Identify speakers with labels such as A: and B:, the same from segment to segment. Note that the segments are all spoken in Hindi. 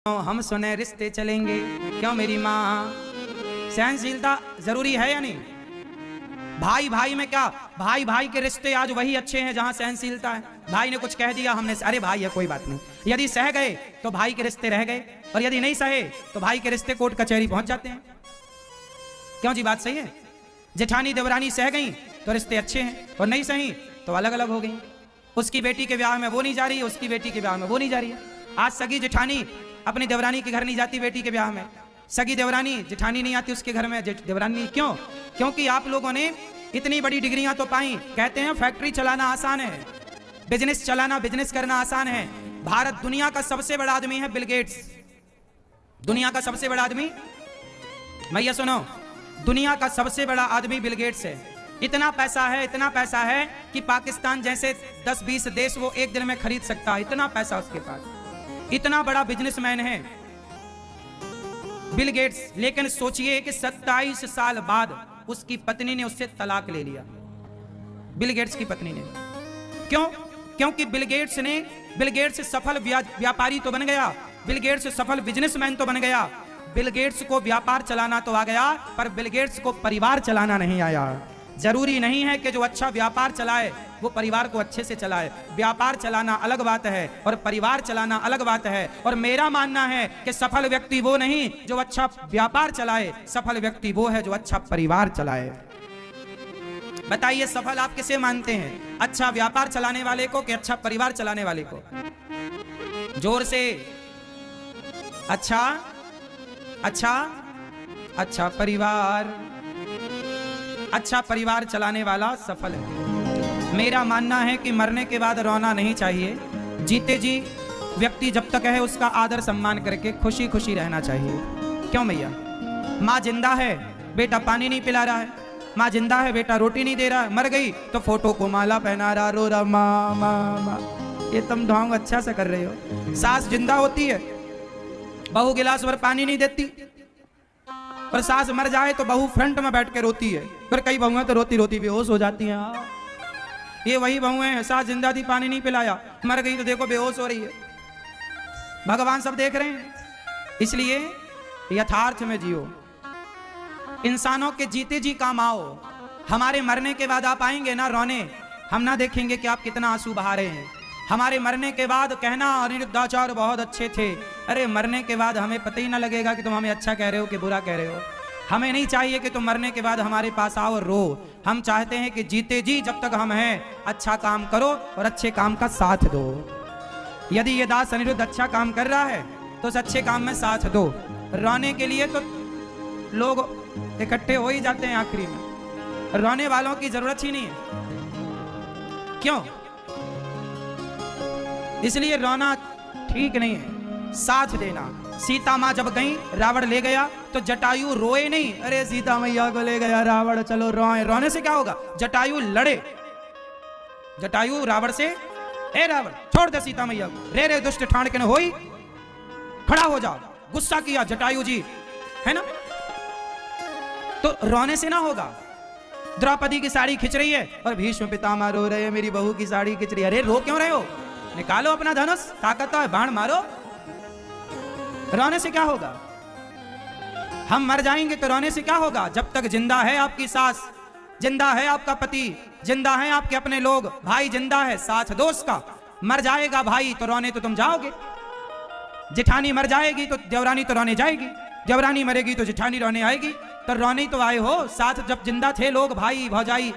A: हम सुने रिश्ते चलेंगे। क्यों मेरी माँ? सहनशीलता जरूरी है या नहीं? भाई भाई में क्या, भाई भाई के रिश्ते आज वही अच्छे हैं जहां सहनशीलता है। भाई ने कुछ कह दिया, हमने अरे भाई है कोई बात नहीं, यदि सह गए तो भाई के रिश्ते रह गए, और यदि नहीं सहे तो भाई के रिश्ते कोर्ट कचहरी पहुंच जाते हैं। क्यों जी, बात सही है? जेठानी देवरानी सह गई तो रिश्ते अच्छे हैं, और नहीं सही तो अलग अलग हो गई। उसकी बेटी के ब्याह में वो नहीं जा रही है, उसकी बेटी के ब्याह में वो नहीं जा रही है। आज सगी जेठानी अपनी देवरानी के घर नहीं जाती बेटी के ब्याह में, सगी देवरानी जेठानी नहीं आती उसके घर में देवरानी। क्यों? क्योंकि आप लोगों ने इतनी बड़ी डिग्रियां तो पाई। कहते हैं फैक्ट्री चलाना आसान है, बिजनेस चलाना, बिजनेस करना आसान है। भारत दुनिया का सबसे बड़ा आदमी है बिल गेट्स। दुनिया का सबसे बड़ा आदमी, भैया सुनो, दुनिया का सबसे बड़ा आदमी बिल गेट्स है। इतना पैसा है, इतना पैसा है कि पाकिस्तान जैसे 10-20 देश वो एक दिन में खरीद सकता है। इतना पैसा उसके पास, इतना बड़ा बिजनेसमैन है बिल गेट्स। लेकिन सोचिए कि 27 साल बाद उसकी पत्नी ने उससे तलाक ले लिया, बिल गेट्स की पत्नी ने। क्यों? क्योंकि बिल गेट्स सफल व्यापारी तो बन गया, बिल गेट्स सफल बिजनेसमैन तो बन गया। बिल गेट्स को व्यापार चलाना तो आ गया, पर बिल गेट्स को परिवार चलाना नहीं आया। जरूरी नहीं है कि जो अच्छा व्यापार चलाए वो परिवार को अच्छे से चलाए। व्यापार चलाना अलग बात है और परिवार चलाना अलग बात है। और मेरा मानना है कि सफल व्यक्ति वो नहीं जो अच्छा व्यापार चलाए, सफल व्यक्ति वो है जो अच्छा परिवार चलाए। बताइए सफल आप किसे मानते हैं? अच्छा व्यापार चलाने वाले को कि अच्छा परिवार चलाने वाले को? जोर से। अच्छा अच्छा अच्छा परिवार, अच्छा परिवार चलाने वाला सफल है। मेरा मानना है कि मरने के बाद रोना नहीं चाहिए। जीते जी व्यक्ति जब तक है उसका आदर सम्मान करके खुशी खुशी रहना चाहिए। क्यों भैया? माँ जिंदा है, बेटा पानी नहीं पिला रहा है, माँ जिंदा है, बेटा रोटी नहीं दे रहा है, मर गई तो फोटो को माला पहना रहा, रो रहा माँ माँ माँ। ये तुम ढोंग अच्छा से कर रहे हो। सास जिंदा होती है, बहू गिलास भर पानी नहीं देती, और सास मर जाए तो बहू फ्रंट में बैठ के रोती है। फिर कई बहुएं तो रोती रोती बेहोश हो जाती हैं। ये वही बहुएं हैं, सास जिंदा थी पानी नहीं पिलाया, मर गई तो देखो बेहोश हो रही है। भगवान सब देख रहे हैं। इसलिए यथार्थ में जियो, इंसानों के जीते जी काम आओ। हमारे मरने के बाद आप आएंगे ना रोने, हम ना देखेंगे कि आप कितना आंसू बहा रहे हैं। हमारे मरने के बाद कहना अनिरुद्धाचार्य बहुत अच्छे थे, अरे मरने के बाद हमें पता ही ना लगेगा कि तुम हमें अच्छा कह रहे हो कि बुरा कह रहे हो। हमें नहीं चाहिए कि तुम मरने के बाद हमारे पास आओ और रो। हम चाहते हैं कि जीते जी जब तक हम हैं अच्छा काम करो और अच्छे काम का साथ दो। यदि ये दास अनिरुद्ध अच्छा काम कर रहा है तो उस अच्छे काम में साथ दो। रोने के लिए तो लोग इकट्ठे हो ही जाते हैं आखिरी में, रोने वालों की जरूरत ही नहीं है। क्यों? इसलिए रोना ठीक नहीं है, साथ देना। सीता माँ जब गई, रावण ले गया तो जटायु रोए नहीं, अरे सीता मैया को ले गया रावण चलो रोए। रोने से क्या होगा? जटायु लड़े, जटायु रावण से, ए रावण छोड़ दे सीता मैया को, रे रे दुष्ट ठाण के न होई, खड़ा हो जाओ। गुस्सा किया जटायु जी, है ना? तो रोने से ना होगा। द्रौपदी की साड़ी खिंच रही है और भीष्म पितामह रो रहे हैं, मेरी बहू की साड़ी खिंच रही है। अरे रो क्यों रहे हो? निकालो अपना धनुष, ताकत है, बाण मारो। रोने से क्या होगा? हम मर जाएंगे तो रोने से क्या होगा? जब तक जिंदा है आपकी सास, जिंदा है आपका पति, जिंदा है आपके अपने लोग, भाई जिंदा है, साथ दो उसका। मर जाएगा भाई तो रोने तो तुम जाओगे, जेठानी मर जाएगी तो देवरानी तो रोने जाएगी, देवरानी मरेगी तो जेठानी रोने आएगी। तो रोने तो आए हो साथ, जब जिंदा थे लोग, भाई भौजाई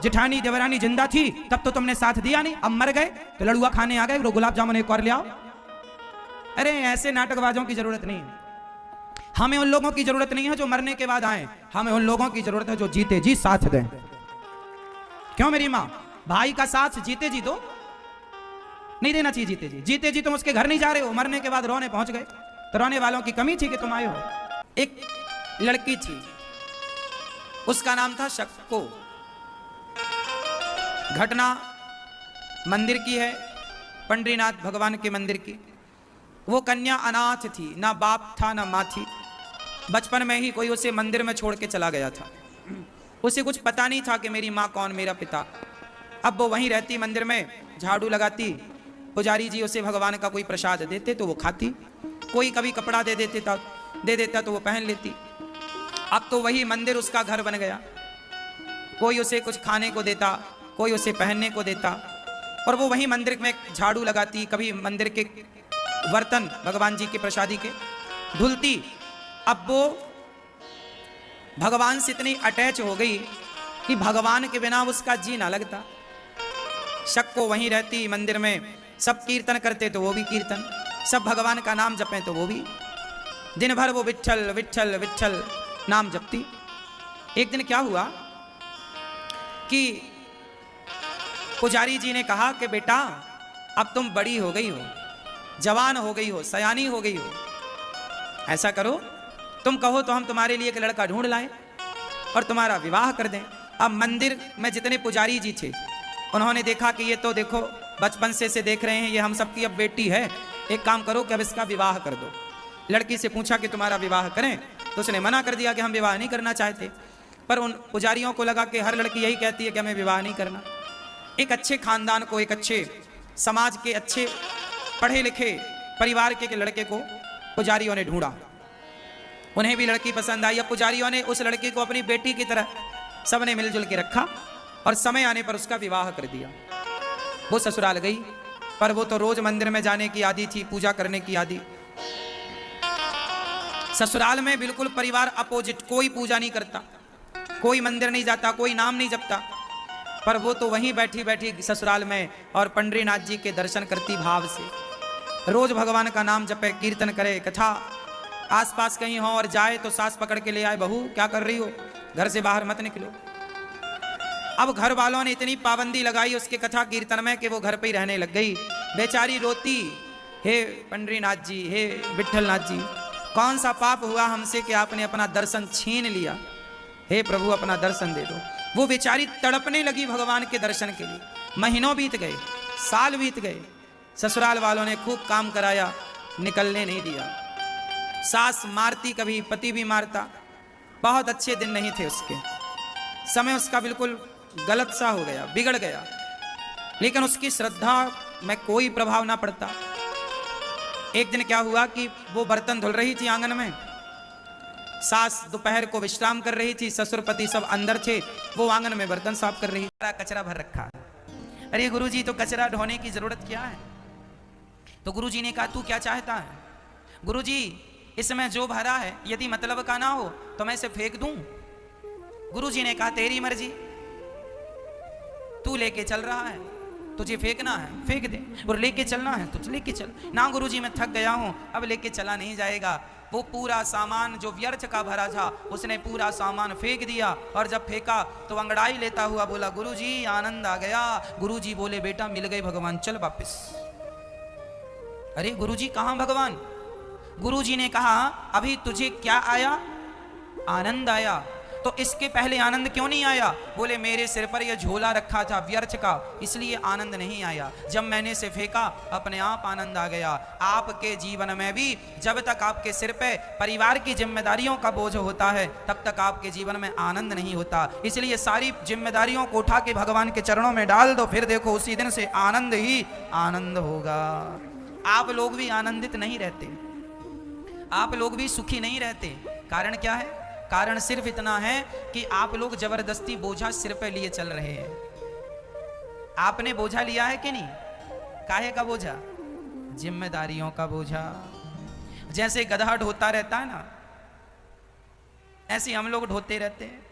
A: जेठानी देवरानी जिंदा थी तब तो तुमने साथ दिया नहीं। अब मर गए तो लड़ुआ खाने आ गए, गुलाब जामुन एक और ले आओ। अरे ऐसे नाटकबाजों की जरूरत नहीं है। हमें उन लोगों की जरूरत नहीं है जो मरने के बाद आए, हमें उन लोगों की जरूरत है जो जीते जी साथ दें। क्यों मेरी माँ? भाई का साथ जीते जी दो, नहीं देना चाहिए जीते जी। जीते जी तुम उसके घर नहीं जा रहे हो, मरने के बाद रोने पहुंच गए, तो रोने वालों की कमी थी कि तुम आए हो। एक लड़की थी, उसका नाम था शक्को। घटना मंदिर की है, पंडरीनाथ भगवान के मंदिर की। वो कन्या अनाथ थी, ना बाप था ना माँ थी। बचपन में ही कोई उसे मंदिर में छोड़ के चला गया था। उसे कुछ पता नहीं था कि मेरी माँ कौन, मेरा पिता। अब वो वहीं रहती, मंदिर में झाड़ू लगाती, पुजारी जी उसे भगवान का कोई प्रसाद देते तो वो खाती। कोई कभी कपड़ा दे देता तो वो पहन लेती। अब तो वही मंदिर उसका घर बन गया। कोई उसे कुछ खाने को देता, कोई उसे पहनने को देता, और वो वही मंदिर में झाड़ू लगाती, कभी मंदिर के बर्तन भगवान जी के प्रसादी के धुलती। अब वो भगवान से इतनी अटैच हो गई कि भगवान के बिना उसका जी ना लगता। शक को वहीं रहती मंदिर में, सब कीर्तन करते तो वो भी कीर्तन, सब भगवान का नाम जपें तो वो भी, दिन भर वो विट्ठल विट्ठल विट्ठल नाम जपती। एक दिन क्या हुआ कि पुजारी जी ने कहा कि बेटा अब तुम बड़ी हो गई हो, जवान हो गई हो, सयानी हो गई हो, ऐसा करो तुम कहो तो हम तुम्हारे लिए एक लड़का ढूंढ लाएं और तुम्हारा विवाह कर दें। अब मंदिर में जितने पुजारी जी थे उन्होंने देखा कि ये तो देखो बचपन से देख रहे हैं, ये हम सबकी अब बेटी है, एक काम करो कि अब इसका विवाह कर दो। लड़की से पूछा कि तुम्हारा विवाह करें, तो उसने मना कर दिया कि हम विवाह नहीं करना चाहते। पर उन पुजारियों को लगा कि हर लड़की यही कहती है कि हमें विवाह नहीं करना। एक अच्छे खानदान को, एक अच्छे समाज के अच्छे पढ़े लिखे परिवार के लड़के को पुजारियों ने ढूंढा, उन्हें भी लड़की पसंद आई। अब पुजारियों ने उस लड़की को अपनी बेटी की तरह सबने मिलजुल के रखा और समय आने पर उसका विवाह कर दिया। वो ससुराल गई, पर वो तो रोज मंदिर में जाने की आदी थी, पूजा करने की आदी। ससुराल में बिल्कुल परिवार अपोजिट, कोई पूजा नहीं करता, कोई मंदिर नहीं जाता, कोई नाम नहीं जपता, पर वो तो वहीं बैठी बैठी ससुराल में और पंडरीनाथ जी के दर्शन करती भाव से। रोज भगवान का नाम जपे, कीर्तन करे, कथा आसपास कहीं हो और जाए तो सास पकड़ के ले आए, बहू क्या कर रही हो, घर से बाहर मत निकलो। अब घर वालों ने इतनी पाबंदी लगाई उसके कथा कीर्तन में कि वो घर पे ही रहने लग गई। बेचारी रोती, हे पंडरीनाथ जी, हे विट्ठलनाथ जी, कौन सा पाप हुआ हमसे कि आपने अपना दर्शन छीन लिया, हे प्रभु अपना दर्शन दे दो। वो बेचारी तड़पने लगी भगवान के दर्शन के लिए। महीनों बीत गए, साल बीत गए, ससुराल वालों ने खूब काम कराया, निकलने नहीं दिया। सास मारती, कभी पति भी मारता, बहुत अच्छे दिन नहीं थे उसके। समय उसका बिल्कुल गलत सा हो गया, बिगड़ गया, लेकिन उसकी श्रद्धा में कोई प्रभाव ना पड़ता। एक दिन क्या हुआ कि वो बर्तन धुल रही थी आंगन में, सास दोपहर को विश्राम कर रही थी, ससुर पति सब अंदर थे, वो आंगन में बर्तन साफ कर रही थी। कचरा भर रखा है। अरे गुरुजी तो कचरा ढोने की जरूरत क्या है? तो गुरुजी ने कहा तू क्या चाहता है? गुरुजी इसमें जो भरा है यदि मतलब का ना हो तो मैं इसे फेंक दूं। गुरुजी ने कहा तेरी मर्जी, तू लेके चल रहा है, तुझे फेंकना है फेंक दे, और लेके चलना है तो लेके चल। ना गुरुजी मैं थक गया हूं, अब लेके चला नहीं जाएगा। वो पूरा सामान जो व्यर्थ का भरा था उसने पूरा सामान फेंक दिया, और जब फेंका तो अंगड़ाई लेता हुआ बोला गुरुजी आनंद आ गया। गुरुजी बोले बेटा मिल गए भगवान, चल वापिस। अरे गुरुजी कहां भगवान? गुरुजी ने कहा अभी तुझे क्या आया? आनंद आया। तो इसके पहले आनंद क्यों नहीं आया? बोले मेरे सिर पर यह झोला रखा था व्यर्थ का, इसलिए आनंद नहीं आया। जब मैंने इसे फेंका अपने आप आनंद आ गया। आपके जीवन में भी जब तक आपके सिर पे परिवार की जिम्मेदारियों का बोझ होता है तब तक आपके जीवन में आनंद नहीं होता। इसलिए सारी जिम्मेदारियों को उठा के भगवान के चरणों में डाल दो, फिर देखो उसी दिन से आनंद ही आनंद होगा। आप लोग भी आनंदित नहीं रहते, आप लोग भी सुखी नहीं रहते। कारण क्या है? कारण सिर्फ इतना है कि आप लोग जबरदस्ती बोझा सिर पे लिए चल रहे हैं। आपने बोझा लिया है कि नहीं? काहे का बोझा? जिम्मेदारियों का बोझा। जैसे गधा ढोता रहता है ना, ऐसे हम लोग ढोते रहते हैं।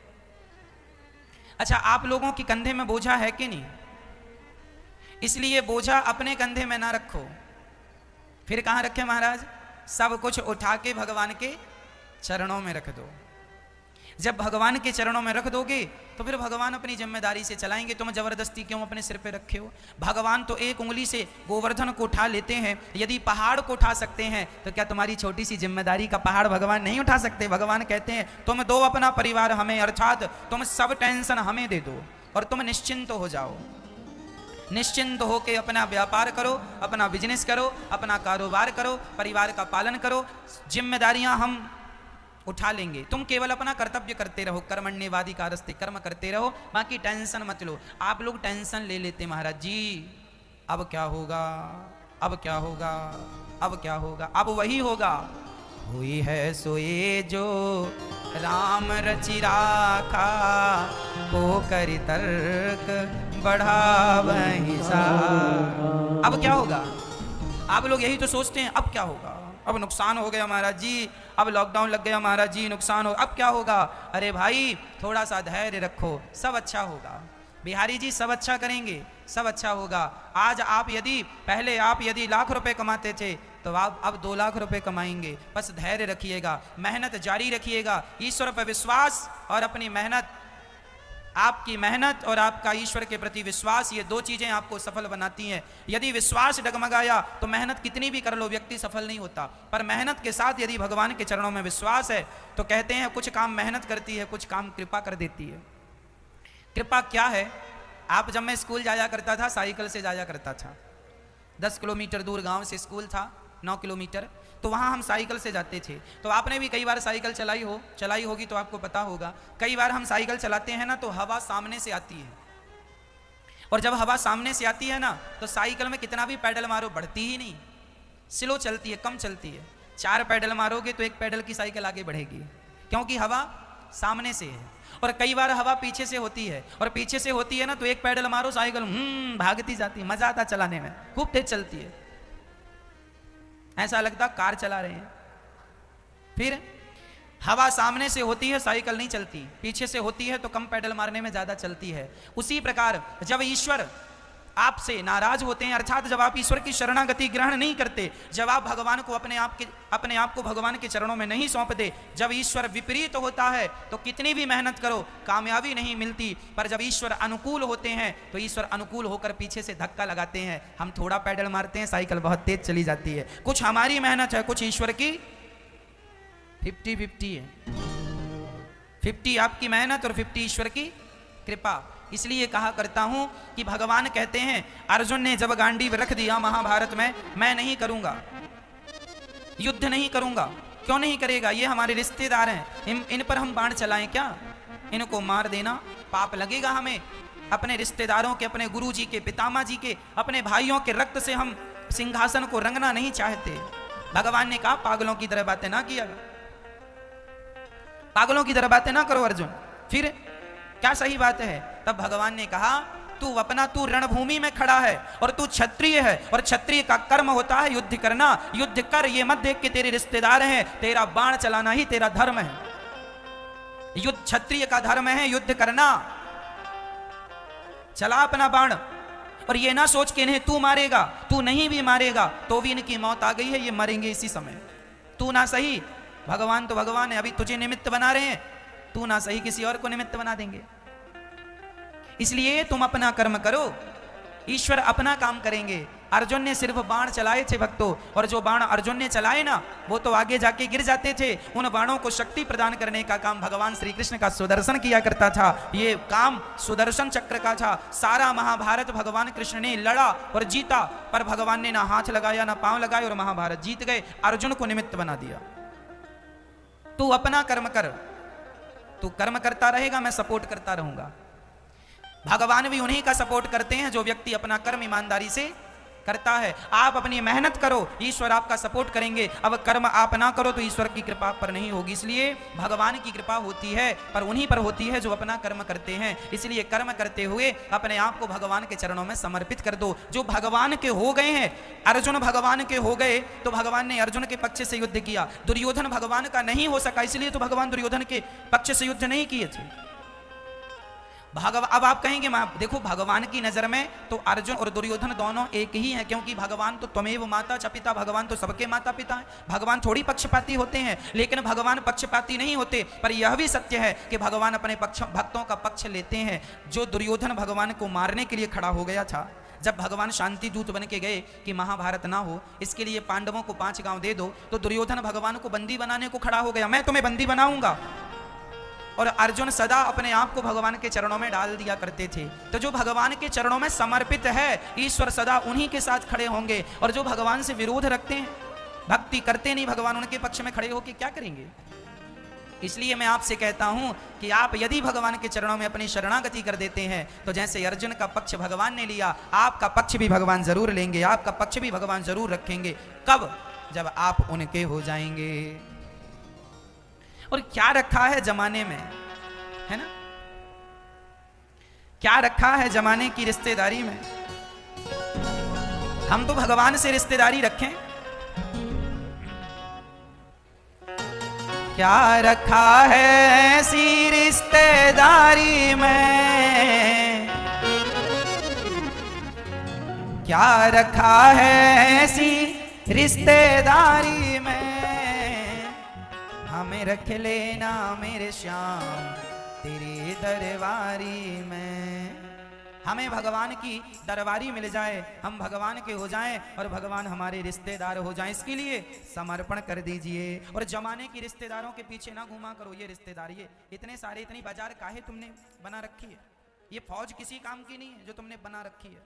A: अच्छा, आप लोगों के कंधे में बोझा है कि नहीं? इसलिए बोझा अपने कंधे में ना रखो, फिर कहां रखे महाराज? सब कुछ उठा के भगवान के चरणों में रख दो। जब भगवान के चरणों में रख दोगे तो फिर भगवान अपनी जिम्मेदारी से चलाएंगे। तुम जबरदस्ती क्यों अपने सिर पे रखे हो? भगवान तो एक उंगली से गोवर्धन को उठा लेते हैं। यदि पहाड़ को उठा सकते हैं तो क्या तुम्हारी छोटी सी जिम्मेदारी का पहाड़ भगवान नहीं उठा सकते? भगवान कहते हैं तुम दो अपना परिवार हमें, अर्थात तुम सब टेंशन हमें दे दो और तुम निश्चिंत हो जाओ। निश्चिंत होके अपना व्यापार करो, अपना बिजनेस करो, अपना कारोबार करो, परिवार का पालन करो, जिम्मेदारियां हम उठा लेंगे। तुम केवल अपना कर्तव्य करते रहो, कर्मण्येवादी कारस्ते, कर्म करते रहो, बाकी टेंशन मत लो। आप लोग टेंशन ले लेते महाराज जी, अब क्या होगा, अब क्या होगा, अब क्या होगा, अब वही होगा। हुई है सोए जो राम रचि राखा, को करि तर्क बढ़ावहि सा। अब क्या होगा? आप लोग यही तो सोचते हैं, अब क्या होगा, अब नुकसान हो गया महाराज जी, अब लॉकडाउन लग गया महाराज जी, नुकसान हो, अब क्या होगा। अरे भाई थोड़ा सा धैर्य रखो, सब अच्छा होगा। बिहारी जी सब अच्छा करेंगे, सब अच्छा होगा। आज आप यदि पहले आप यदि लाख रुपए कमाते थे तो आप अब 2 लाख रुपए कमाएंगे। बस धैर्य रखिएगा, मेहनत जारी रखिएगा, ईश्वर पर विश्वास और अपनी मेहनत, आपकी मेहनत और आपका ईश्वर के प्रति विश्वास, ये 2 चीजें आपको सफल बनाती हैं। यदि विश्वास डगमगाया तो मेहनत कितनी भी कर लो व्यक्ति सफल नहीं होता, पर मेहनत के साथ यदि भगवान के चरणों में विश्वास है तो कहते हैं कुछ काम मेहनत करती है, कुछ काम कृपा कर देती है। कृपा क्या है? आप जब मैं स्कूल जाया करता था, साइकिल से जाया करता था, 10 किलोमीटर दूर गांव से स्कूल था, 9 किलोमीटर, तो वहाँ हम साइकिल से जाते थे। तो आपने भी कई बार साइकिल चलाई होगी तो आपको पता होगा, कई बार हम साइकिल चलाते हैं ना तो हवा सामने से आती है, और जब हवा सामने से आती है ना तो साइकिल में कितना भी पैडल मारो बढ़ती ही नहीं, स्लो चलती है, कम चलती है। 4 पैडल मारोगे तो 1 पैडल की साइकिल आगे बढ़ेगी, क्योंकि हवा सामने से है। और कई बार हवा पीछे से होती है, और पीछे से होती है ना तो 1 पैडल मारो साइकिल भागती जाती है, मजा आता चलाने में, खूब तेज चलती है, ऐसा लगता कार चला रहे हैं। फिर हवा सामने से होती है साइकिल नहीं चलती, पीछे से होती है तो कम पैडल मारने में ज्यादा चलती है। उसी प्रकार जब ईश्वर आपसे नाराज होते हैं, अर्थात जब आप ईश्वर की शरणागति ग्रहण नहीं करते, जब आप भगवान को अपने आप को भगवान के चरणों में नहीं सौंपते, जब ईश्वर विपरीत होता है तो कितनी भी मेहनत करो कामयाबी नहीं मिलती। पर जब ईश्वर अनुकूल होते हैं तो ईश्वर अनुकूल होकर पीछे से धक्का लगाते हैं, हम थोड़ा पैडल मारते हैं साइकिल बहुत तेज चली जाती है। कुछ हमारी मेहनत है, कुछ ईश्वर की 50-50 है, 50 आपकी मेहनत और 50 ईश्वर की कृपा। इसलिए कहा करता हूं कि भगवान कहते हैं, अर्जुन ने जब गांडीव रख दिया महाभारत में, मैं नहीं करूंगा, युद्ध नहीं करूंगा। क्यों नहीं करेगा? ये हमारे रिश्तेदार हैं, इन पर हम बाण चलाएं क्या? इनको मार देना पाप लगेगा हमें। अपने रिश्तेदारों के, अपने गुरु जी के, पितामह जी के, अपने भाइयों के रक्त से हम सिंहासन को रंगना नहीं चाहते। भगवान ने कहा पागलों की तरह बातें ना किया, पागलों की तरह बातें ना करो अर्जुन। फिर क्या सही बात है? तब भगवान ने कहा तू रणभूमि में खड़ा है और तू क्षत्रिय है, और क्षत्रिय का कर्म होता है युद्ध करना। युद्ध कर, ये मत देख के तेरे रिश्तेदार हैं, तेरा बाण चलाना ही तेरा धर्म है। युद्ध क्षत्रिय का धर्म है, युद्ध करना। चला अपना बाण, और ये ना सोच के इन्हें तू मारेगा, तू नहीं भी मारेगा तो भी इनकी मौत आ गई है, ये मरेंगे इसी समय। तू ना सही, भगवान तो भगवान है, अभी तुझे निमित्त बना रहे हैं, तू ना सही किसी और को निमित्त बना देंगे। इसलिए तुम अपना कर्म करो, ईश्वर अपना काम करेंगे। अर्जुन ने सिर्फ बाण चलाए थे भक्तों, और जो बाण अर्जुन ने चलाए ना वो तो आगे जाके गिर जाते थे। उन बाणों को शक्ति प्रदान करने का काम भगवान श्री कृष्ण का सुदर्शन किया करता था। ये काम सुदर्शन चक्र का था। सारा महाभारत भगवान कृष्ण ने लड़ा और जीता, पर भगवान ने ना हाथ लगाया ना पांव लगाए और महाभारत जीत गए। अर्जुन को निमित्त बना दिया। तू अपना कर्म कर, तू कर्म करता रहेगा, मैं सपोर्ट करता रहूंगा। भगवान भी उन्हीं का सपोर्ट करते हैं जो व्यक्ति अपना कर्म ईमानदारी से करता है। आप अपनी मेहनत करो, ईश्वर आपका सपोर्ट करेंगे। अब कर्म आप ना करो तो ईश्वर की कृपा पर नहीं होगी। इसलिए भगवान की कृपा होती है, पर उन्हीं पर होती है जो अपना कर्म करते हैं। इसलिए कर्म करते हुए अपने आप को भगवान के चरणों में समर्पित कर दो। जो भगवान के हो गए हैं, अर्जुन भगवान के हो गए तो भगवान ने अर्जुन के पक्ष से युद्ध किया। दुर्योधन भगवान का नहीं हो सका, इसलिए तो भगवान दुर्योधन के पक्ष से युद्ध नहीं किए थे। अब आप कहेंगे देखो भगवान की नजर में तो अर्जुन और दुर्योधन दोनों एक ही हैं, क्योंकि भगवान तो त्वमेव माता च पिता, भगवान तो सबके माता पिता हैं। भगवान थोड़ी पक्षपाती होते हैं, लेकिन भगवान पक्षपाती नहीं होते। पर यह भी सत्य है कि भगवान अपने भक्तों का पक्ष लेते हैं। जो दुर्योधन भगवान को मारने के लिए खड़ा हो गया था, जब भगवान शांति दूत बन के गए कि महाभारत ना हो, इसके लिए पांडवों को 5 गांव दे दो, तो दुर्योधन भगवान को बंदी बनाने को खड़ा हो गया, मैं तुम्हें बंदी बनाऊंगा। और अर्जुन सदा अपने आप को भगवान के चरणों में डाल दिया करते थे। तो जो भगवान के चरणों में समर्पित है, ईश्वर सदा उन्हीं के साथ खड़े होंगे। और जो भगवान से विरोध रखते हैं, भक्ति करते नहीं, भगवान उनके पक्ष में खड़े होकर क्या करेंगे? इसलिए मैं आपसे कहता हूं कि आप यदि भगवान के चरणों में अपनी शरणागति कर देते हैं तो जैसे अर्जुन का पक्ष भगवान ने लिया, आपका पक्ष भी भगवान जरूर लेंगे, आपका पक्ष भी भगवान जरूर रखेंगे। कब? जब आप उनके हो जाएंगे। और क्या रखा है जमाने में, है ना, क्या रखा है जमाने की रिश्तेदारी में? हम तो भगवान से रिश्तेदारी रखें। क्या रखा है ऐसी रिश्तेदारी में, क्या रखा है ऐसी रिश्तेदारी में, हमें रख लेना मेरे श्याम तेरी दरबारी में। हमें भगवान की दरबारी मिल जाए, हम भगवान के हो जाएं और भगवान हमारे रिश्तेदार हो जाएं, इसके लिए समर्पण कर दीजिए। और जमाने की रिश्तेदारों के पीछे ना घुमा करो। ये रिश्तेदार, ये इतने सारे, इतनी बाजार काहे तुमने बना रखी है? ये फौज किसी काम की नहीं है जो तुमने बना रखी है।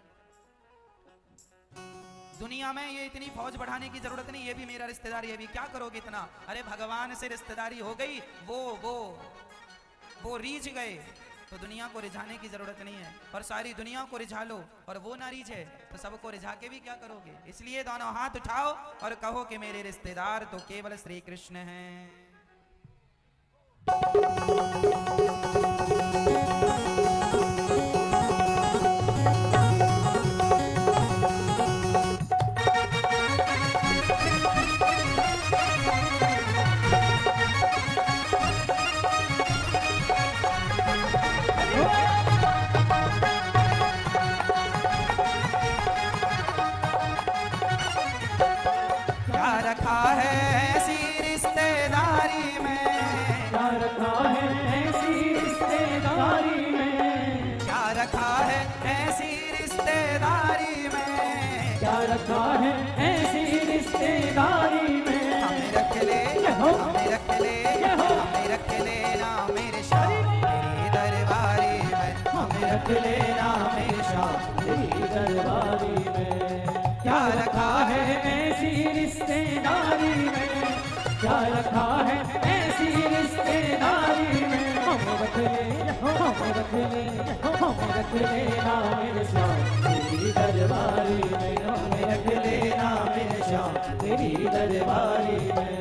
A: दुनिया में ये इतनी फौज बढ़ाने की जरूरत नहीं। ये भी मेरा रिश्तेदार, ये भी क्या करोगे इतना? अरे भगवान से रिश्तेदारी हो गई, वो रीझ गए तो दुनिया को रिझाने की जरूरत नहीं है। और सारी दुनिया को रिझा लो और वो ना रिझे तो सबको रिझा के भी क्या करोगे? इसलिए दोनों हाथ उठाओ और कहो कि मेरे रिश्तेदार तो केवल श्री कृष्ण हैं।
B: रखा है ऐसी रिश्तेदारी में,
A: हमें रख ले, हमें रख ले, हमें रख लेना मेरे श्याम तेरी दरबारी में, हमें रख लेना मेरे श्याम
B: तेरी दरबारी में।
A: क्या रखा है
B: ऐसी रिश्तेदारी में, क्या रखा है ऐसी रिश्तेदारी में, हमें रख ले, हमें रख ले, हमें रख लेना मेरे श्याम तेरी दरबारी में, हमें रख लेना मेरे श्याम तेरी दरबारी में।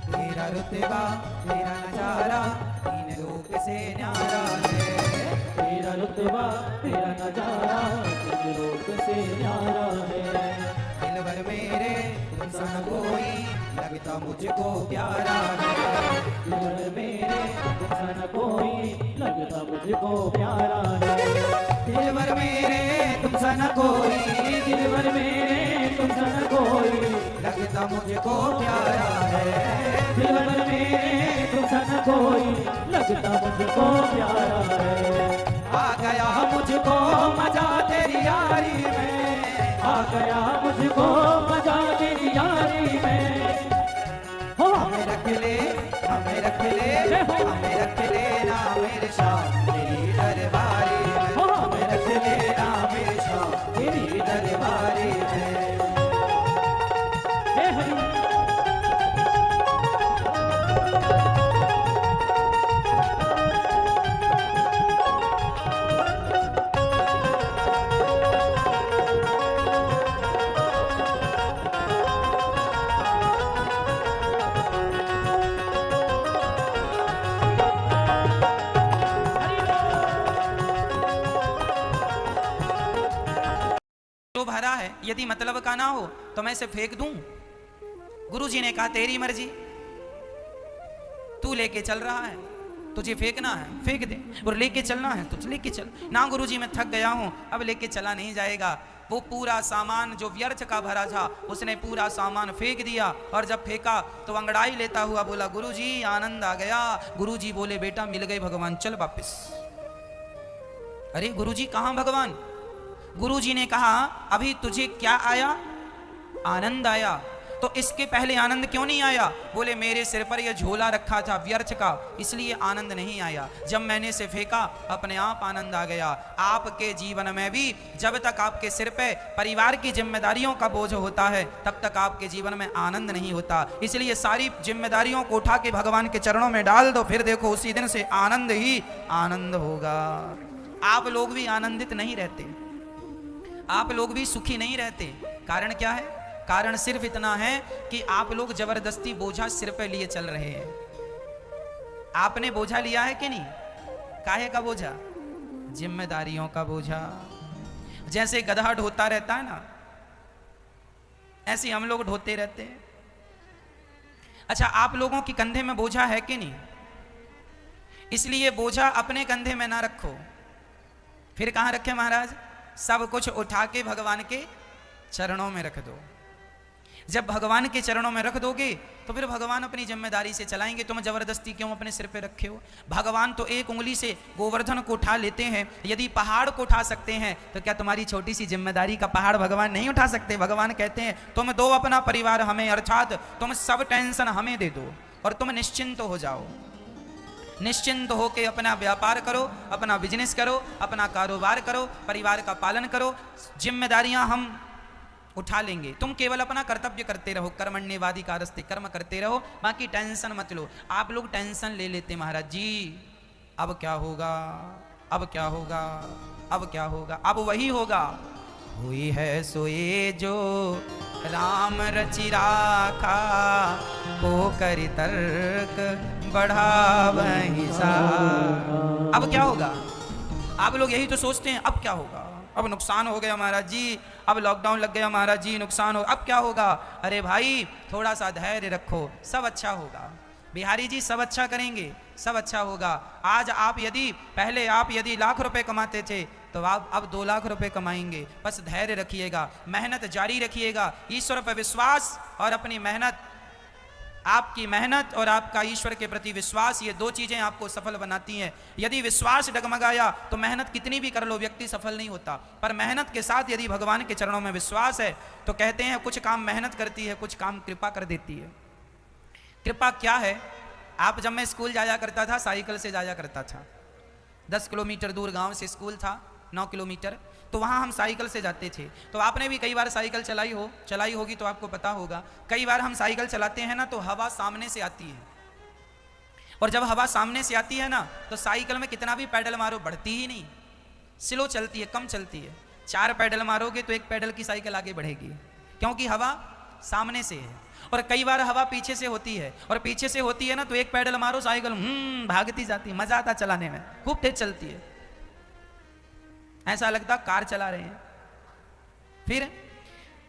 A: तेरा रुतबा तेरा नजारा तीन लोक से न्यारा है,
B: तेरा रुतबा तेरा नजारा तीन लोक से न्यारा है।
A: दिल भर मेरे तुम सा न कोई लगता मुझको प्यारा है,
B: दिल भर मेरे तुम सा न कोई लगता मुझको प्यारा है।
A: दिल भर मेरे तुम सा न कोई,
B: दिल भर मेरे तुम सा न कोई
A: लगता मुझको प्यारा है,
B: दिल भर मेरे तुम सा न कोई लगता मुझको प्यारा है।
A: आ गया मुझको मजा तेरी यारी में,
B: आ गया मुझको मजा तेरी यारी में। हो
A: हमें रख ले, हमें रख ले, हमें रख लेना मेरे श्याम तेरी दरबारी में, हमें रख लेना मेरे श्याम तेरी दरबारी में।
B: हे हरि
A: तो भरा है, यदि मतलब का ना हो तो मैं इसे फेंक दूं? गुरुजी ने कहा तेरी मर्जी, तू लेके चल रहा है, तुझे फेंकना है फेंक दे, और लेके चलना है तो लेके चल। ना गुरुजी मैं थक गया हूं, अब लेके चला नहीं जाएगा। वो पूरा सामान जो व्यर्थ का भरा था उसने पूरा सामान फेंक दिया, और जब फेंका तो अंगड़ाई लेता हुआ बोला गुरुजी आनंद आ गया। गुरुजी बोले बेटा मिल गए भगवान, चल वापस। अरे गुरुजी कहां भगवान? गुरुजी ने कहा अभी तुझे क्या आया? आनंद आया। तो इसके पहले आनंद क्यों नहीं आया? बोले मेरे सिर पर यह झोला रखा था व्यर्थ का, इसलिए आनंद नहीं आया। जब मैंने इसे फेंका अपने आप आनंद आ गया। आपके जीवन में भी जब तक आपके सिर पे परिवार की जिम्मेदारियों का बोझ होता है तब तक आपके जीवन में आनंद नहीं होता। इसलिए सारी जिम्मेदारियों को उठा के भगवान के चरणों में डाल दो, फिर देखो उसी दिन से आनंद ही आनंद होगा। आप लोग भी आनंदित नहीं रहते, आप लोग भी सुखी नहीं रहते। कारण क्या है? कारण सिर्फ इतना है कि आप लोग जबरदस्ती बोझा सिर पे लिए चल रहे हैं। आपने बोझा लिया है कि नहीं? काहे का बोझा? जिम्मेदारियों का बोझा। जैसे गधा ढोता रहता है ना, ऐसे हम लोग ढोते रहते हैं। अच्छा, आप लोगों की कंधे में बोझा है कि नहीं? इसलिए बोझा अपने कंधे में ना रखो। फिर कहां रखे महाराज? सब कुछ उठा के भगवान के चरणों में रख दो। जब भगवान के चरणों में रख दोगे तो फिर भगवान अपनी जिम्मेदारी से चलाएंगे। तुम जबरदस्ती क्यों अपने सिर पे रखे हो? भगवान तो एक उंगली से गोवर्धन को उठा लेते हैं। यदि पहाड़ को उठा सकते हैं तो क्या तुम्हारी छोटी सी जिम्मेदारी का पहाड़ भगवान नहीं उठा सकते? भगवान कहते हैं तुम दो अपना परिवार हमें, अर्थात तुम सब टेंशन हमें दे दो और तुम निश्चिंत हो जाओ। निश्चिंत होकर अपना व्यापार करो, अपना बिजनेस करो, अपना कारोबार करो, परिवार का पालन करो। जिम्मेदारियां हम उठा लेंगे। तुम केवल अपना कर्तव्य करते रहो, कर्मण्येवादी कारस्ते, कर्म करते रहो, बाकी टेंशन मत लो। आप लोग टेंशन ले लेते महाराज जी, अब क्या होगा, अब क्या होगा, अब क्या होगा। अब वही होगा, हुई है सोए जो राम रचि राखा, को करि तर्क बढ़ावहि सा। अब क्या होगा? आप लोग यही तो सोचते हैं, अब क्या होगा, अब नुकसान हो गया महाराज जी, अब लॉकडाउन लग गया महाराज जी, नुकसान हो, अब क्या होगा। अरे भाई थोड़ा सा धैर्य रखो, सब अच्छा होगा। बिहारी जी सब अच्छा करेंगे, सब अच्छा होगा। आज आप यदि पहले आप यदि लाख रुपए कमाते थे तो आप अब 2 लाख रुपए कमाएंगे। बस धैर्य रखिएगा, मेहनत जारी रखिएगा, ईश्वर पर विश्वास और अपनी मेहनत, आपकी मेहनत और आपका ईश्वर के प्रति विश्वास, ये 2 चीजें आपको सफल बनाती हैं। यदि विश्वास डगमगाया तो मेहनत कितनी भी कर लो व्यक्ति सफल नहीं होता, पर मेहनत के साथ यदि भगवान के चरणों में विश्वास है तो कहते हैं कुछ काम मेहनत करती है, कुछ काम कृपा कर देती है। कृपा क्या है? आप जब मैं स्कूल जाया करता था, साइकिल से जाया करता था। 10 किलोमीटर दूर गांव से स्कूल था, 9 किलोमीटर, तो वहाँ हम साइकिल से जाते थे। तो आपने भी कई बार साइकिल चलाई होगी तो आपको पता होगा। कई बार हम साइकिल चलाते हैं ना तो हवा सामने से आती है, और जब हवा सामने से आती है ना तो साइकिल में कितना भी पैडल मारो बढ़ती ही नहीं, स्लो चलती है, कम चलती है। 4 पैडल मारोगे तो 1 पैडल की साइकिल आगे बढ़ेगी, क्योंकि हवा सामने से है। और कई बार हवा पीछे से होती है, और पीछे से होती है ना तो 1 पैडल मारो साइकिल भागती जाती है, मजा आता चलाने में, खूब तेज चलती है, ऐसा लगता कार चला रहे हैं। फिर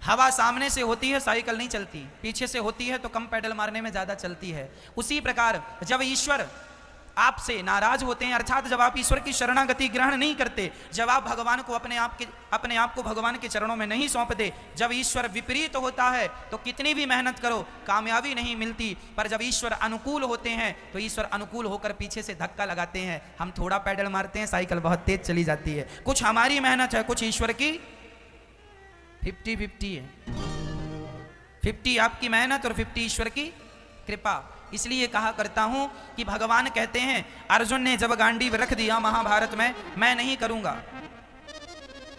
A: हवा सामने से होती है साइकिल नहीं चलती, पीछे से होती है तो कम पैडल मारने में ज्यादा चलती है। उसी प्रकार जब ईश्वर आपसे नाराज होते हैं, अर्थात जब आप ईश्वर की शरणागति ग्रहण नहीं करते, जब आप भगवान को अपने आप को भगवान के चरणों में नहीं सौंपते, जब ईश्वर विपरीत होता है तो कितनी भी मेहनत करो कामयाबी नहीं मिलती। पर जब ईश्वर अनुकूल होते हैं तो ईश्वर अनुकूल होकर पीछे से धक्का लगाते हैं, हम थोड़ा पैडल मारते हैं साइकिल बहुत तेज चली जाती है। कुछ हमारी मेहनत है, कुछ ईश्वर की 50-50 है। 50 आपकी मेहनत और 50 ईश्वर की कृपा। इसलिए कहा करता हूं कि भगवान कहते हैं, अर्जुन ने जब गांडीव रख दिया महाभारत में, मैं नहीं करूंगा,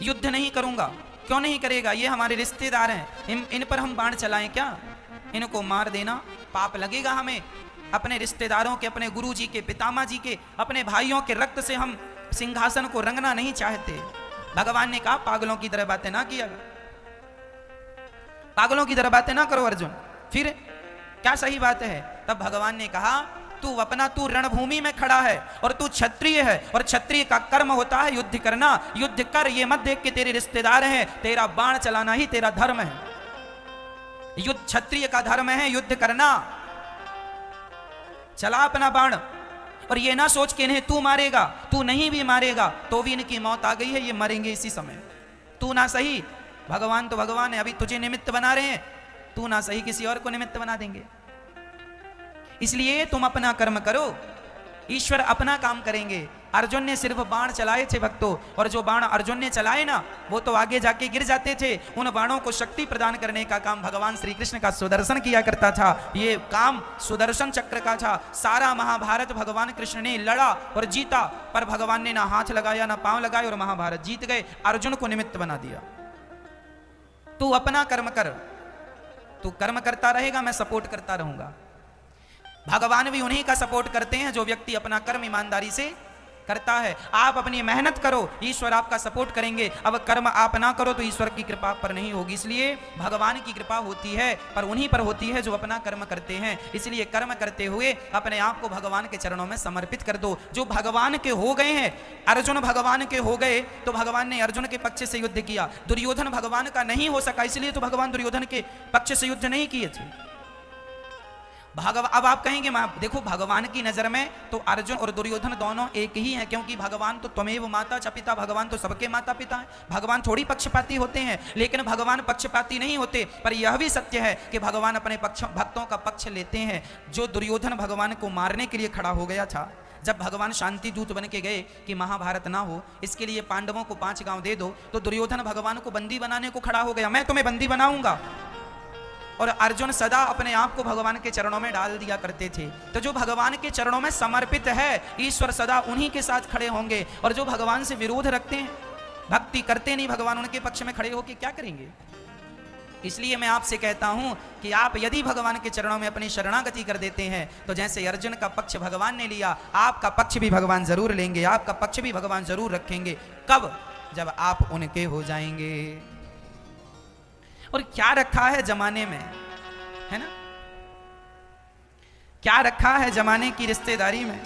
A: युद्ध नहीं करूंगा। क्यों नहीं करेगा? ये हमारे रिश्तेदार हैं, इन पर हम बाण चलाएं क्या? इनको मार देना पाप लगेगा हमें। अपने रिश्तेदारों के, अपने गुरु जी के, पितामह जी के, अपने भाइयों के रक्त से हम सिंहासन को रंगना नहीं चाहते। भगवान ने कहा पागलों की तरह बातें ना किया, पागलों की तरह बातें ना करो अर्जुन। फिर क्या सही बात है? तब भगवान ने कहा तू रणभूमि में खड़ा है और तू क्षत्रिय है, और क्षत्रिय का कर्म होता है युद्ध करना। युद्ध कर, ये मत देख के तेरे रिश्तेदार हैं, तेरा बाण चलाना ही तेरा धर्म है। युद्ध क्षत्रिय का धर्म है, युद्ध करना। चला अपना बाण, और ये ना सोच के इन्हें तू मारेगा, तू नहीं भी मारेगा तो भी इनकी मौत आ गई है, ये मरेंगे इसी समय। तू ना सही, भगवान तो भगवान है, अभी तुझे निमित्त बना रहे हैं, तू ना सही किसी और को निमित्त बना देंगे। इसलिए तुम अपना कर्म करो, ईश्वर अपना काम करेंगे। अर्जुन ने सिर्फ बाण चलाए थे भक्तों, और जो बाण अर्जुन ने चलाए ना वो तो आगे जाके गिर जाते थे। उन बाणों को शक्ति प्रदान करने का काम भगवान श्री कृष्ण का सुदर्शन किया करता था। ये काम सुदर्शन चक्र का था। सारा महाभारत भगवान कृष्ण ने लड़ा और जीता, पर भगवान ने ना हाथ लगाया ना पांव लगाए और महाभारत जीत गए। अर्जुन को निमित्त बना दिया। तू अपना कर्म कर, तू कर्म करता रहेगा, मैं सपोर्ट करता रहूंगा। भगवान भी उन्हीं का सपोर्ट करते हैं जो व्यक्ति अपना कर्म ईमानदारी से करता है। आप अपनी मेहनत करो, ईश्वर आपका सपोर्ट करेंगे। अब कर्म आप ना करो तो ईश्वर की कृपा पर नहीं होगी। इसलिए भगवान की कृपा होती है पर उन्हीं पर होती है जो अपना कर्म करते हैं। इसलिए कर्म करते हुए अपने आप को भगवान के चरणों में समर्पित कर दो। जो भगवान के हो गए हैं, अर्जुन भगवान के हो गए तो भगवान ने अर्जुन के पक्ष से युद्ध किया। दुर्योधन भगवान का नहीं हो सका, इसलिए तो भगवान दुर्योधन के पक्ष से युद्ध नहीं किए थे। अब आप कहेंगे देखो भगवान की नजर में तो अर्जुन और दुर्योधन दोनों एक ही हैं, क्योंकि भगवान तो त्वमेव माता च पिता, भगवान तो सबके माता पिता हैं। भगवान थोड़ी पक्षपाती होते हैं, लेकिन भगवान पक्षपाती नहीं होते। पर यह भी सत्य है कि भगवान अपने भक्तों का पक्ष लेते हैं। जो दुर्योधन भगवान को मारने के लिए खड़ा हो गया था, जब भगवान शांति दूत बन के गए कि महाभारत ना हो, इसके लिए पांडवों को 5 गांव दे दो, तो दुर्योधन भगवान को बंदी बनाने को खड़ा हो गया, मैं तुम्हें बंदी बनाऊंगा। और अर्जुन सदा अपने आप को भगवान के चरणों में डाल दिया करते थे। तो जो भगवान के चरणों में समर्पित है, ईश्वर सदा उन्हीं के साथ खड़े होंगे। और जो भगवान से विरोध रखते हैं, भक्ति करते नहीं, भगवान उनके पक्ष में खड़े होकर क्या करेंगे। इसलिए मैं आपसे कहता हूं कि आप यदि भगवान के चरणों में अपनी शरणागति कर देते हैं तो जैसे अर्जुन का पक्ष भगवान ने लिया, आपका पक्ष भी भगवान जरूर लेंगे, आपका पक्ष भी भगवान जरूर रखेंगे। कब? जब आप उनके हो जाएंगे। और क्या रखा है जमाने में, है ना, क्या रखा है जमाने की रिश्तेदारी में।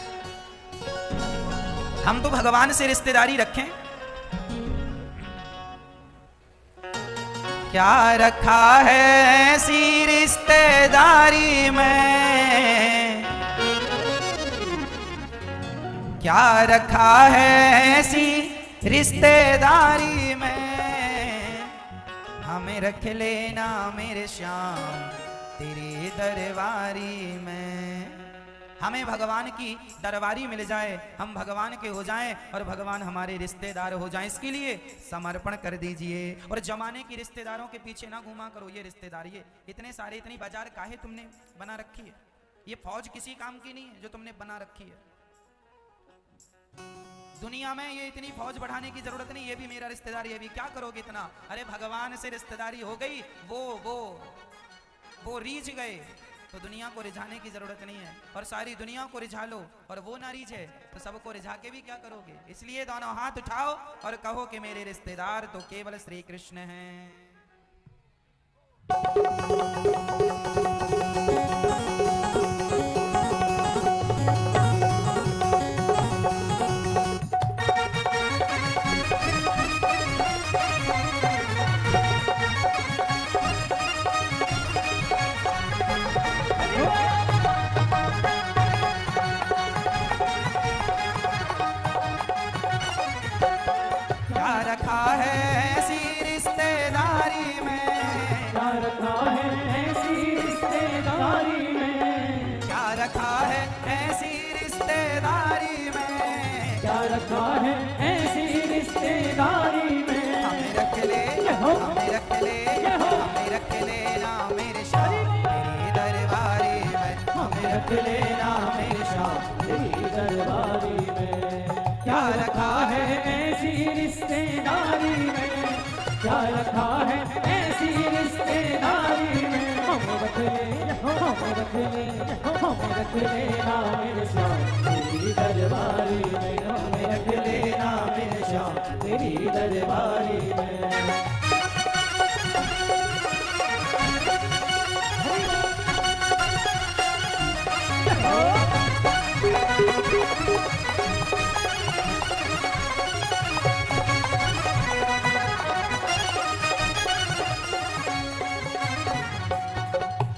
A: हम तो भगवान से रिश्तेदारी रखें। क्या रखा है ऐसी रिश्तेदारी में, क्या रखा है ऐसी रिश्तेदारी में, हमें रख लेना मेरे श्याम तेरी दरबारी में। हमें भगवान की दरबारी मिल जाए, हम भगवान के हो जाएं और भगवान हमारे रिश्तेदार हो जाएं, इसके लिए समर्पण कर दीजिए। और जमाने की रिश्तेदारों के पीछे ना घूमा करो। ये रिश्तेदार, ये इतने सारे, इतनी बाजार काहे तुमने बना रखी है। ये फौज किसी काम की नहीं है जो तुमने बना रखी है। दुनिया में ये इतनी फौज बढ़ाने की जरूरत नहीं। ये भी मेरा रिश्तेदार, ये भी क्या करोगे इतना। अरे भगवान से रिश्तेदारी हो गई, वो रीझ गए तो दुनिया को रिझाने की जरूरत नहीं है। और सारी दुनिया को रिझा लो और वो ना रीझे तो सबको रिझा के भी क्या करोगे। इसलिए दोनों हाथ उठाओ और कहो कि मेरे रिश्तेदार तो केवल श्री कृष्ण हैं।
B: रख लेना मेरे श्याम तेरी दरबारी में। क्या रखा है ऐसी रिश्तेदारी में, क्या रखा है ऐसी रिश्तेदारी में। हम रख लेना मेरे श्याम तेरी दरबारी में, हमें रख लेना मेरे श्याम तेरी दरबारी में।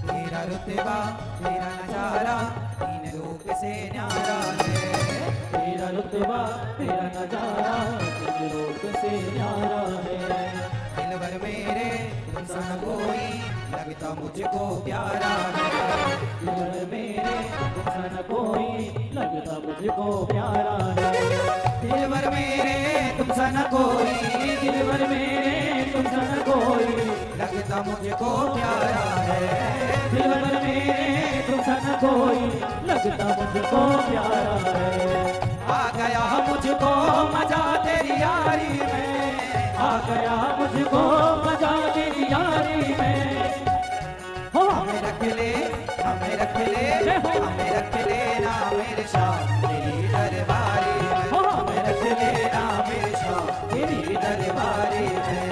A: तेरा रुतबा तेरा नजारा तीन लोक से न्यारा है।
B: तेरा रुतबा तेरा नजारा तीन लोक से न्यारा है।
A: दिल भर मेरे तुम सन कोई लगता मुझको प्यारा है।
B: दिलवर मेरे तुमसा न कोई लगता मुझको प्यारा है।
A: दिलवर मेरे तुमसा न कोई,
B: दिलवर मेरे तुमसा न कोई
A: लगता मुझको प्यारा है।
B: दिलवर मेरे तुमसा न कोई लगता मुझको प्यारा है।
A: आ गया मुझको मजा तेरी यारी में,
B: आ गया मुझको मजा तेरी यारी में। हो
A: हमें रख ले, हमें रख ले, हमें रख लेना मेरे शाह तेरी दरबारी में।
B: हो
A: हमें रख लेना मेरे शाह तेरी दरबारी में।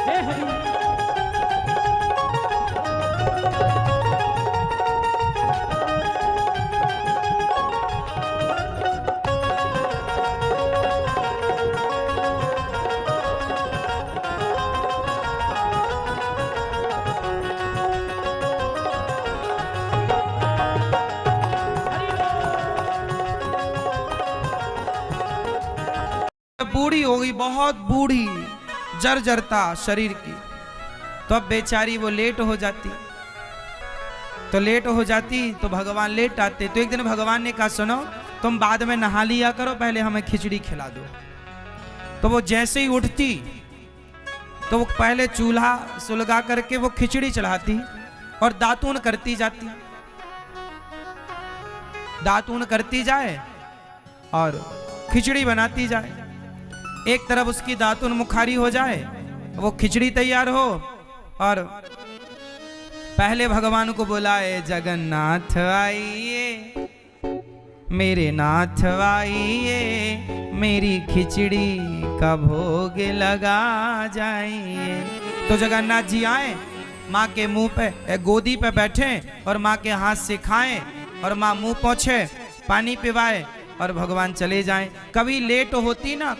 B: हे हरि
A: बूढ़ी हो गई, बहुत बूढ़ी, जर्जरता शरीर की। तो अब बेचारी वो लेट हो जाती, तो लेट हो जाती तो भगवान लेट आते। तो एक दिन भगवान ने कहा सुनो तुम बाद में नहा लिया करो, पहले हमें खिचड़ी खिला दो। तो वो जैसे ही उठती तो वो पहले चूल्हा सुलगा करके वो खिचड़ी चढ़ाती और दातून करती जाती, दातून करती जाए और खिचड़ी बनाती जाए। एक तरफ उसकी दातुन मुखारी हो जाए, वो खिचड़ी तैयार हो, और पहले भगवान को बुलाए जगन्नाथ आइए, मेरे नाथ आइए, मेरी खिचड़ी का भोग लगा जाइए। तो जगन्नाथ जी आए, माँ के मुंह पे गोदी पे बैठे और माँ के हाथ से खाएं और माँ मुंह पोंछे, पानी पिवाए और भगवान चले जाएं। कभी लेट होती ना